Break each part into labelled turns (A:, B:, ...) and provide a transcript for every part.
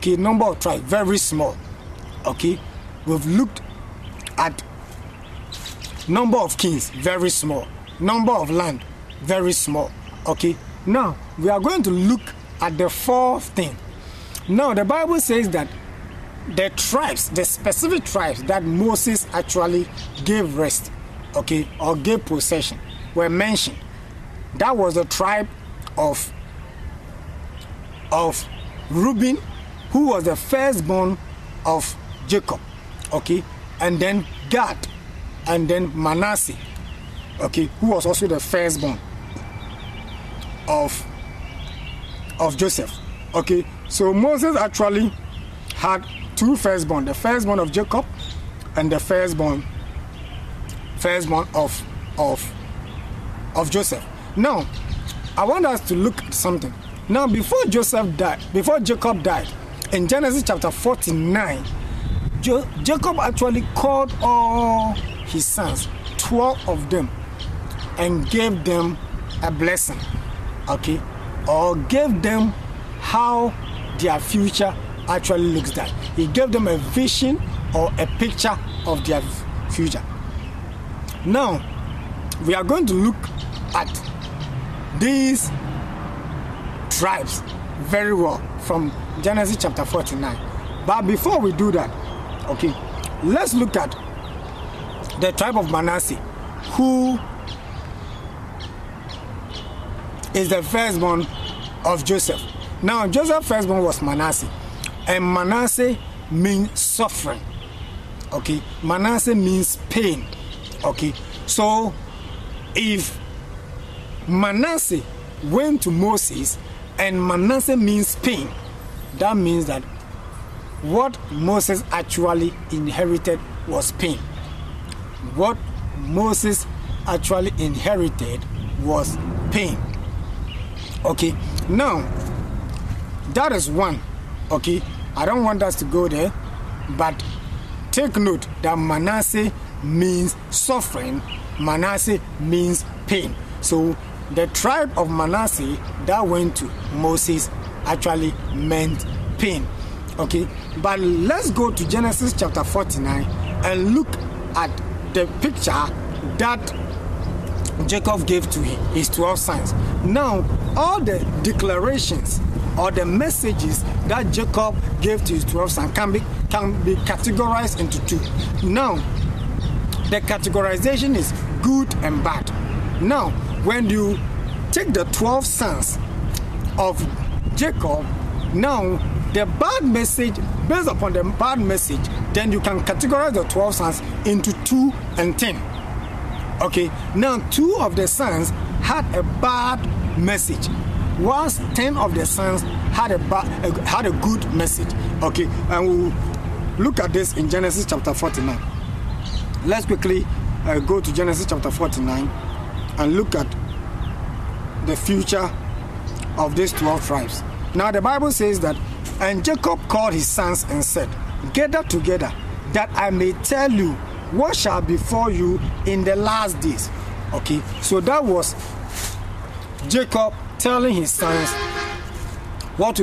A: Okay, number of tribes, very small. Okay, we've looked at number of kings, very small. Number of land, very small. Okay, now we are going to look at the fourth thing. Now the Bible says that the tribes, the specific tribes that Moses actually gave rest, okay, or gave possession, were mentioned. That was the tribe of Reuben, who was the firstborn of Jacob, okay, and then Gad, and then Manasseh, okay, who was also the firstborn of Joseph. Okay, so Moses actually had two firstborn, the firstborn of Jacob and the firstborn of Joseph. Now, I want us to look at something. Now, before Jacob died, in Genesis chapter 49, Jacob actually called all his sons, 12 of them, and gave them a blessing, okay, or gave them how their future actually looks like. He gave them a vision or a picture of their future. Now, we are going to look at these tribes very well from Genesis chapter 49. But before we do that, okay, let's look at the tribe of Manasseh, who is the firstborn of Joseph. Now, Joseph's firstborn was Manasseh, and Manasseh means suffering. Okay, Manasseh means pain. Okay, so if Manasseh went to Moses and Manasseh means pain, that means that what Moses actually inherited was pain. What Moses actually inherited was pain. Okay, now that is one. Okay, I don't want us to go there, but take note that Manasseh means suffering, Manasseh means pain. So the tribe of Manasseh that went to Moses actually meant pain. Okay, but let's go to Genesis chapter 49 and look at the picture that Jacob gave to his 12 sons. Now, all the declarations or the messages that Jacob gave to his 12 sons can be categorized into two. Now, the categorization is good and bad. Now, when you take the 12 sons of Jacob, now the bad message, based upon the bad message, then you can categorize the 12 sons into 2 and 10. Okay, now 2 of the sons had a bad message, whilst 10 of the sons had a good message. Okay, and we'll look at this in Genesis chapter 49. Let's quickly go to Genesis chapter 49 and look at the future of these 12 tribes. Now the Bible says that, and Jacob called his sons and said, "Gather together, that I may tell you what shall befall you in the last days." Okay, so that was Jacob telling his sons what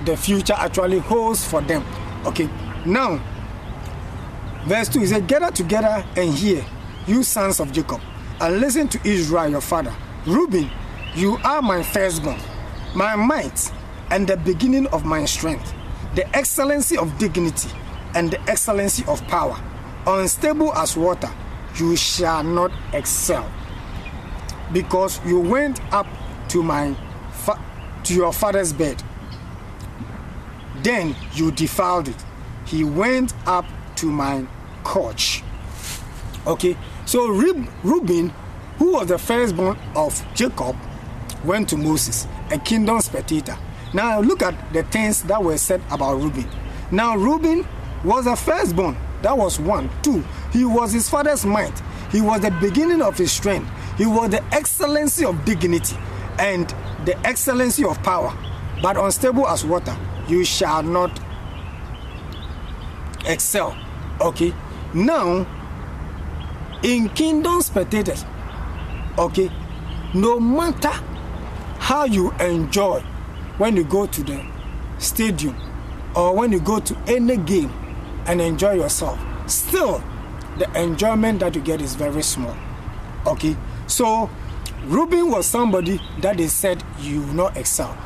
A: the future actually holds for them. Okay, now verse 2, he said, "Gather together and hear, you sons of Jacob, and listen to Israel your father. Reuben, you are my firstborn, my might, and the beginning of my strength, the excellency of dignity, and the excellency of power. Unstable as water, you shall not excel. Because you went up to your father's bed, then you defiled it. He went up to my couch." Okay, so Reuben, who was the firstborn of Jacob, went to Moses, a kingdom spectator. Now look at the things that were said about Reuben. Now Reuben was a firstborn. That was 1. 2, he was his father's might. He was the beginning of his strength. He was the excellency of dignity and the excellency of power. But unstable as water, you shall not excel. Okay, now in kingdom spectators, okay, no matter how you enjoy when you go to the stadium or when you go to any game and enjoy yourself, still the enjoyment that you get is very small. Okay, so Reuben was somebody that they said you will not excel.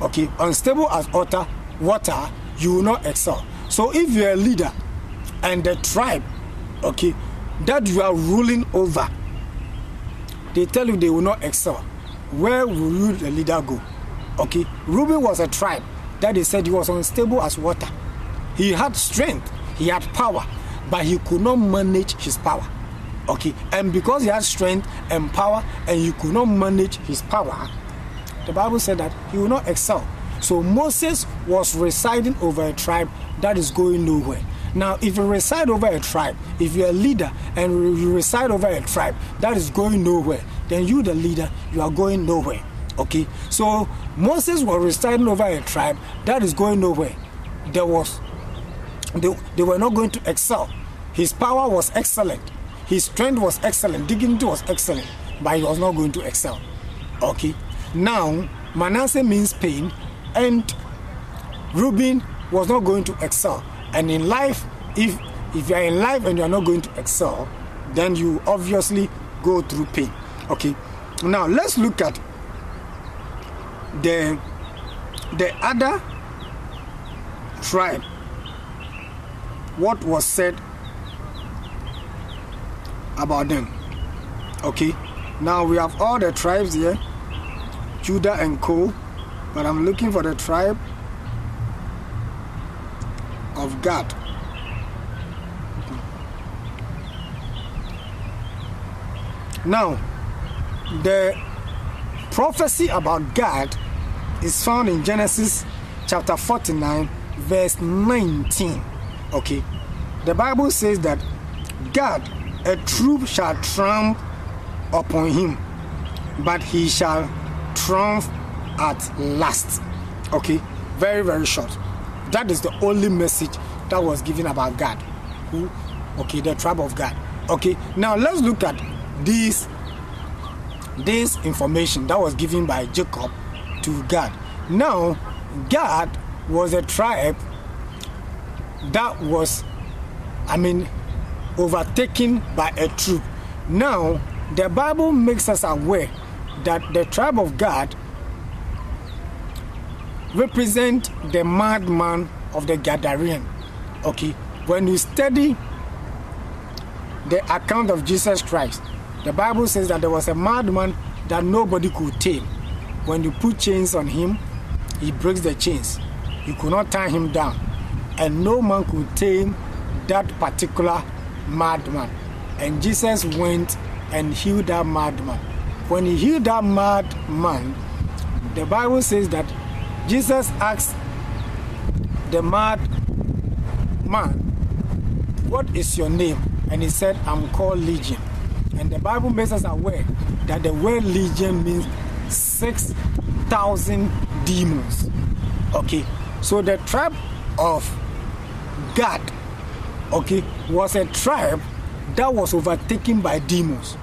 A: Okay, unstable as water, you will not excel. So if you're a leader and the tribe, okay, that you are ruling over, they tell you they will not excel, where will you, the leader, go? Okay, Reuben was a tribe that they said he was unstable as water. He had strength, he had power, but he could not manage his power. Okay, and because he had strength and power and he could not manage his power, the Bible said that he will not excel. So Moses was residing over a tribe that is going nowhere. Now, if you reside over a tribe, if you're a leader and you reside over a tribe that is going nowhere, then you, the leader, you are going nowhere. Okay, so Moses was residing over a tribe that is going nowhere. They were not going to excel. His power was excellent. His strength was excellent. Dignity was excellent. But he was not going to excel. Okay. Now, Manasseh means pain. And Reuben was not going to excel. And in life, if you are in life and you are not going to excel, then you obviously go through pain. Okay. Now, let's look at the other tribe. What was said about them. Okay, now we have all the tribes here, Judah and Co, but I'm looking for the tribe of Gad. Now, the prophecy about Gad is found in Genesis chapter 49 verse 19. Okay, the Bible says that Gad, a troop shall tramp upon him, but he shall triumph at last. Okay, very, very short. That is the only message that was given about Gad. Who? Okay, the tribe of Gad. Okay, now let's look at this information that was given by Jacob to Gad. Now, Gad was a tribe that was, overtaken by a troop. Now, the Bible makes us aware that the tribe of Gad represent the madman of the Gadarene. Okay, when you study the account of Jesus Christ, the Bible says that there was a madman that nobody could tame. When you put chains on him, he breaks the chains. You could not tie him down, and no man could tame that particular madman. And Jesus went and healed that madman. When he healed that madman, the Bible says that Jesus asked the madman, "What is your name?" And he said, "I'm called Legion." And the Bible makes us aware that the word Legion means 6,000 demons. Okay, so the tribe of Gad, okay, was a tribe that was overtaken by demons.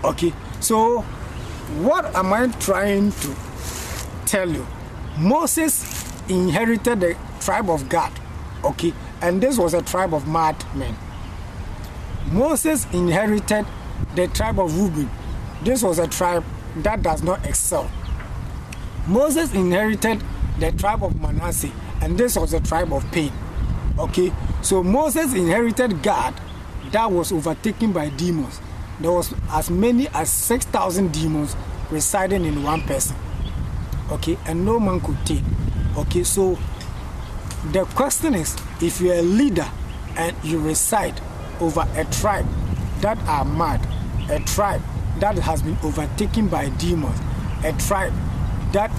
A: Okay, so what am I trying to tell you? Moses inherited the tribe of Gad, okay, and this was a tribe of madmen. Moses inherited the tribe of Reuben. This was a tribe that does not excel. Moses inherited the tribe of Manasseh, and this was a tribe of pain. Okay, so Moses inherited Gad that was overtaken by demons. There was as many as 6,000 demons residing in one person. Okay, and no man could take. Okay, so the question is, if you're a leader and you reside over a tribe that are mad, a tribe that has been overtaken by demons, a tribe that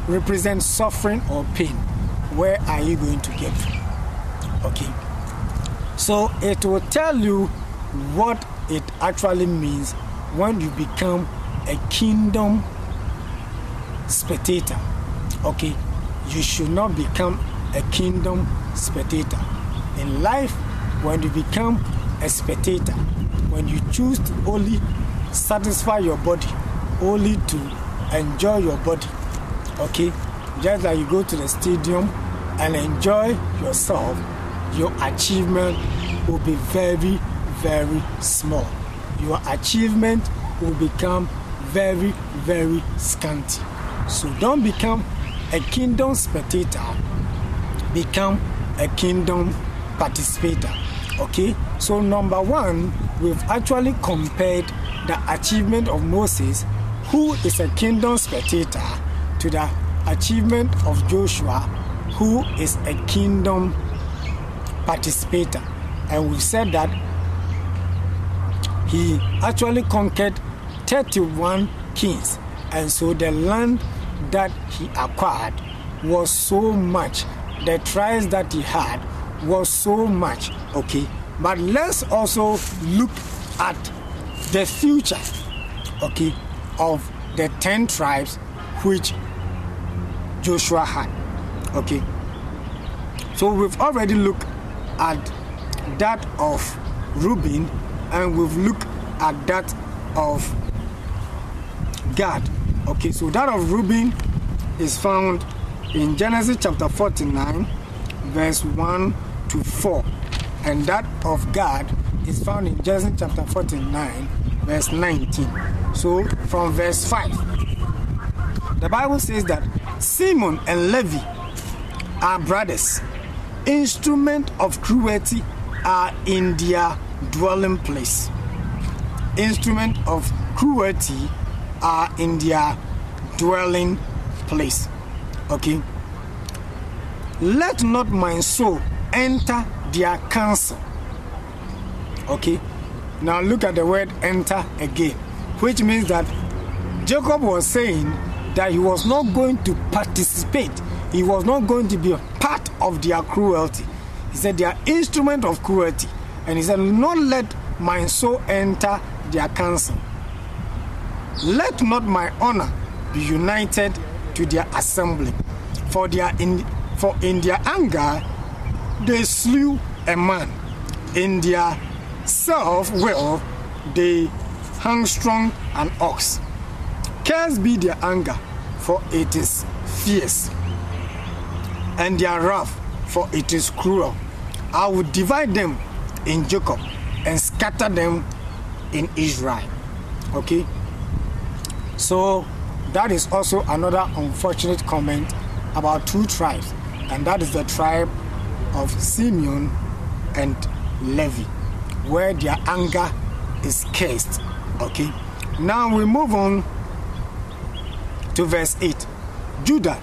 A: represents suffering or pain, where are you going to get to? Okay, so it will tell you what it actually means when you become a kingdom spectator. Okay, you should not become a kingdom spectator. In life, when you become a spectator, when you choose to only satisfy your body, only to enjoy your body, okay, just like you go to the stadium and enjoy yourself, your achievement will be very, very small. Your achievement will become very, very scanty. So don't become a kingdom spectator, become a kingdom participator. Okay, so number one, we've actually compared the achievement of Moses, who is a kingdom spectator, to the achievement of Joshua, who is a kingdom participator. And we said that he actually conquered 31 kings, and so the land that he acquired was so much, the tribes that he had was so much. Okay, but let's also look at the future, okay, of the 10 tribes which Joshua had. Okay, so we've already looked at that of Reuben, and we've looked at that of Gad. Okay, so that of Reuben is found in Genesis chapter 49, verse 1 to 4, and that of Gad is found in Genesis chapter 49, verse 19. So from verse 5, the Bible says that Simon and Levi are brothers. Instruments of cruelty are in their dwelling place. Instruments of cruelty are in their dwelling place. Okay. Let not my soul enter their counsel. Okay. Now look at the word enter again, which means that Jacob was saying that he was not going to participate. He was not going to be a part of their cruelty. He said they are instrument of cruelty. And he said, not let my soul enter their counsel. Let not my honor be united to their assembly. For in their anger they slew a man. In their self-will they hung strong an ox. Cursed be their anger, for it is fierce, and their wrath, for it is cruel. I will divide them in Jacob and scatter them in Israel. Okay, so that is also another unfortunate comment about two tribes, and that is the tribe of Simeon and Levi, where their anger is cursed. Okay, now we move on to verse 8. Judah,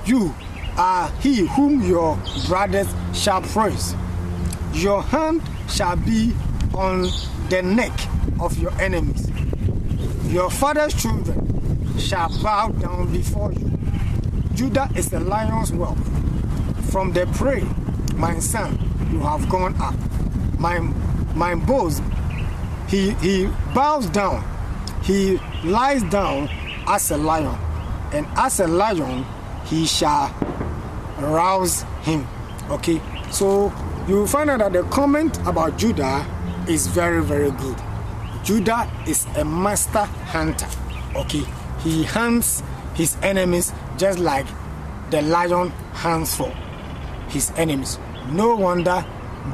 A: you are he whom your brothers shall praise. Your hand shall be on the neck of your enemies. Your father's children shall bow down before you. Judah is the lion's whelp. From the prey, my son, you have gone up. My bows, he bows down. He lies down as a lion, and as a lion he shall rouse him. Okay, so you will find out that the comment about Judah is very, very good. Judah is a master hunter. Okay, he hunts his enemies just like the lion hunts for his enemies. No wonder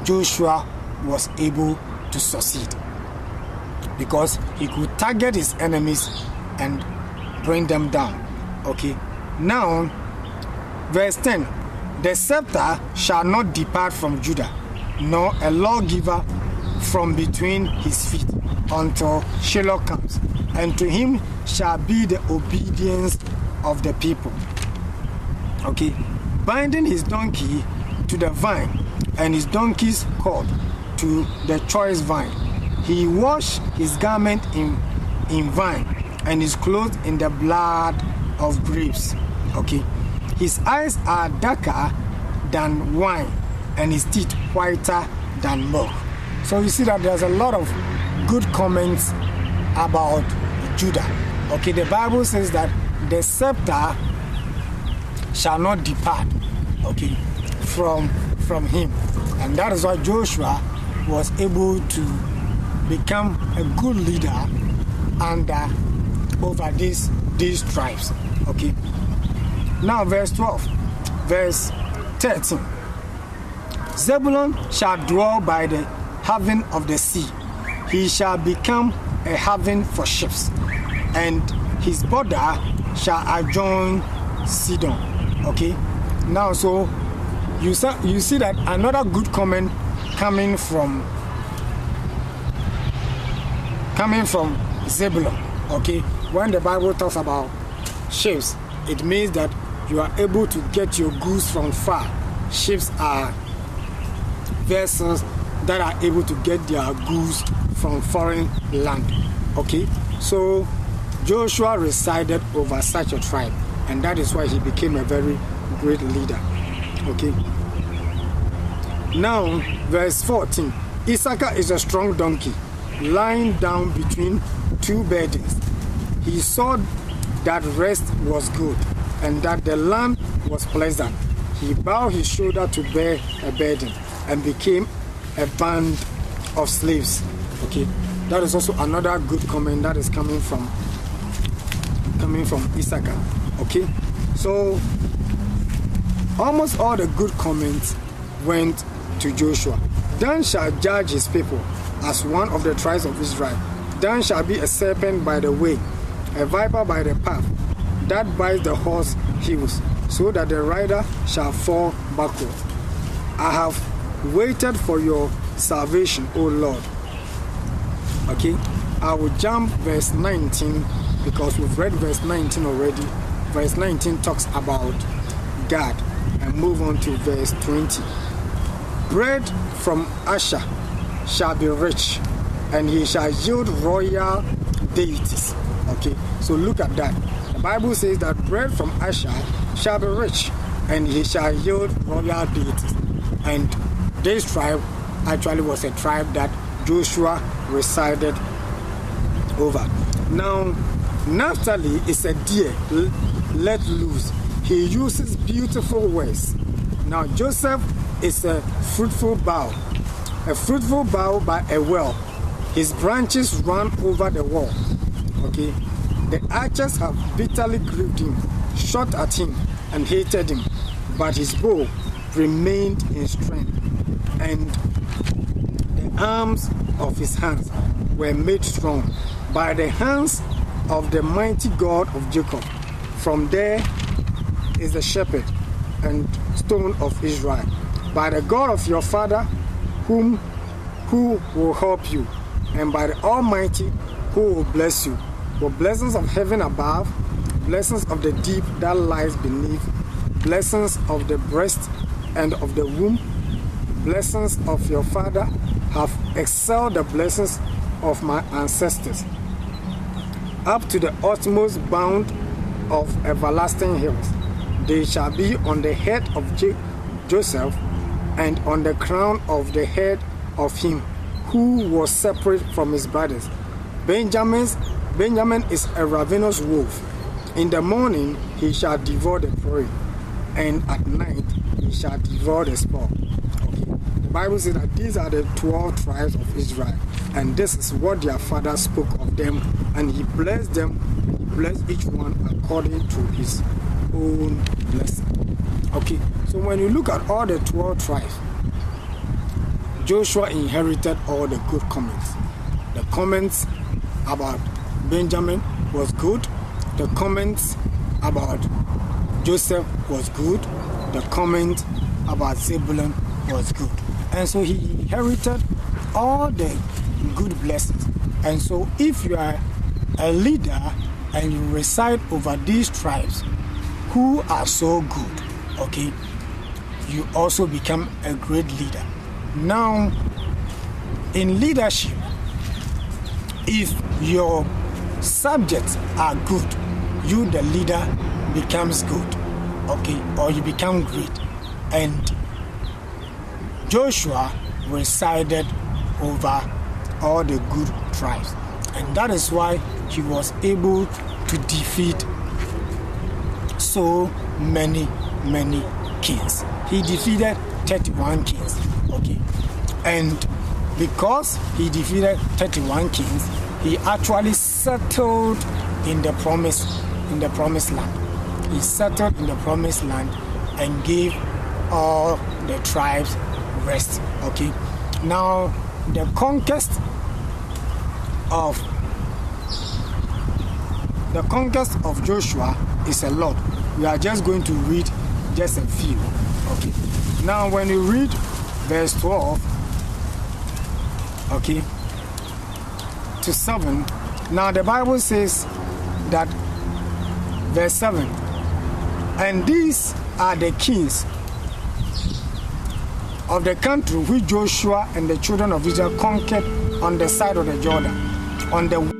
A: Joshua was able to succeed, because he could target his enemies and bring them down. Okay, now verse 10. The scepter shall not depart from Judah, nor a lawgiver from between his feet, until Shiloh comes, and to him shall be the obedience of the people. Okay, binding his donkey to the vine, and his donkey's cord to the choice vine. He washed his garment in vine, and his clothes in the blood of grapes. Okay, his eyes are darker than wine, and his teeth whiter than milk. So you see that there's a lot of good comments about Judah. Okay, the Bible says that the scepter shall not depart, okay, from him, and that is why Joshua was able to become a good leader over these tribes. Okay, Now verse 12, verse 13. Zebulun shall dwell by the haven of the sea. He shall become a haven for ships, and his border shall adjoin Sidon. Okay. Now, so you see that another good comment coming from Zebulun. Okay. When the Bible talks about ships, it means that you are able to get your goods from far. Ships are vessels that are able to get their goods from foreign land. Okay, so Joshua resided over such a tribe, and that is why he became a very great leader. Okay, now verse 14. Issachar is a strong donkey, lying down between two burdens. He saw that rest was good, and that the land was pleasant. He bowed his shoulder to bear a burden, and became a band of slaves. Okay, that is also another good comment that is coming from Issachar. Okay, so almost all the good comments went to Joshua. Dan shall judge his people as one of the tribes of Israel. Dan shall be a serpent by the way, a viper by the path, that bites the horse heels, so that the rider shall fall backward. I have waited for your salvation, O Lord. Okay, I will jump verse 19 because we've read verse 19 already. Verse 19 talks about God, and move on to verse 20. Bread from Asher shall be rich, and he shall yield royal deities. Okay, so look at that. The Bible says that bread from Asher shall be rich, and he shall yield royal deities. And this tribe actually was a tribe that Joshua resided over. Now, Naphtali is a deer let loose. He uses beautiful words. Now, Joseph is a fruitful bough by a well. His branches run over the wall. Okay, the archers have bitterly grieved him, shot at him, and hated him, but his bow remained in strength, and the arms of his hands were made strong by the hands of the mighty God of Jacob. From there is the shepherd and stone of Israel, by the God of your father, who will help you, and by the Almighty, who will bless you, with blessings of heaven above, blessings of the deep that lies beneath, blessings of the breast and of the womb. Blessings of your father have excelled the blessings of my ancestors, up to the utmost bound of everlasting hills. They shall be on the head of Joseph, and on the crown of the head of him who was separate from his brothers. Benjamin is a ravenous wolf. In the morning he shall devour the prey, and at night he shall devour the spoil. Okay. The Bible says that these are the 12 tribes of Israel, and this is what their father spoke of them, and he blessed them. He blessed each one according to his own blessing. Okay, so when you look at all the 12 tribes, Joshua inherited all the good comments. The comments about Benjamin was good. The comments about Joseph was good. The comment about Zebulun was good. And so he inherited all the good blessings. And so if you are a leader and you reside over these tribes who are so good, okay, you also become a great leader. Now, in leadership, if your subjects are good, you, the leader, becomes good, okay, or you become great. And Joshua resided over all the good tribes, and that is why he was able to defeat so many kings. He defeated 31 kings, okay, and because he defeated 31 kings, he actually settled in the promised land. he settled in the promised land and gave all the tribes rest. Okay, now the conquest of Joshua is a lot. We are just going to read just a few. Okay, now when you read verse 12, okay, to 7, now the Bible says that verse 7, and these are the kings of the country which Joshua and the children of Israel conquered on the side of the Jordan, on the